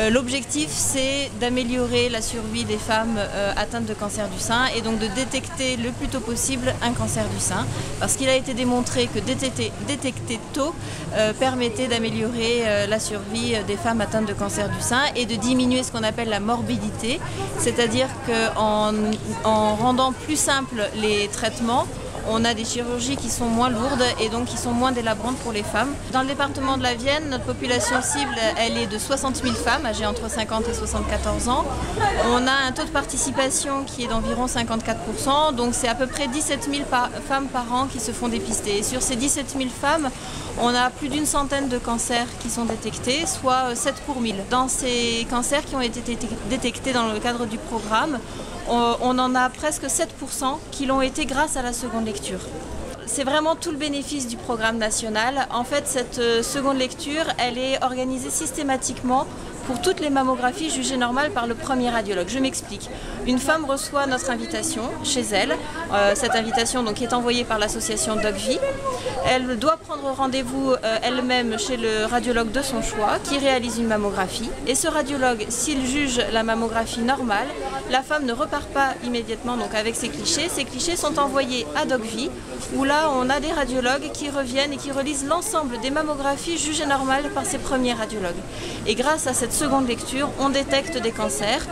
L'objectif, c'est d'améliorer la survie des femmes atteintes de cancer du sein et donc de détecter le plus tôt possible un cancer du sein, parce qu'il a été démontré que détecter tôt permettait d'améliorer la survie des femmes atteintes de cancer du sein et de diminuer ce qu'on appelle la morbidité, c'est-à-dire qu'en rendant plus simples les traitements, on a des chirurgies qui sont moins lourdes et donc qui sont moins délabrantes pour les femmes. Dans le département de la Vienne, notre population cible, elle est de 60 000 femmes âgées entre 50 et 74 ans. On a un taux de participation qui est d'environ 54%, donc c'est à peu près 17 000 femmes par an qui se font dépister. Et sur ces 17 000 femmes, on a plus d'une centaine de cancers qui sont détectés, soit 7 pour 1000. Dans ces cancers qui ont été détectés dans le cadre du programme, on en a presque 7% qui l'ont été grâce à la seconde lecture. C'est vraiment tout le bénéfice du programme national. En fait, cette seconde lecture, elle est organisée systématiquement pour toutes les mammographies jugées normales par le premier radiologue. Je m'explique. Une femme reçoit notre invitation chez elle. Cette invitation donc, est envoyée par l'association DocVie. Elle doit prendre rendez-vous elle-même chez le radiologue de son choix qui réalise une mammographie. Et ce radiologue, s'il juge la mammographie normale, la femme ne repart pas immédiatement donc, avec ses clichés. Ces clichés sont envoyés à DocVie où là on a des radiologues qui reviennent et qui relisent l'ensemble des mammographies jugées normales par ces premiers radiologues. Et grâce à cette seconde lecture, on détecte des cancers.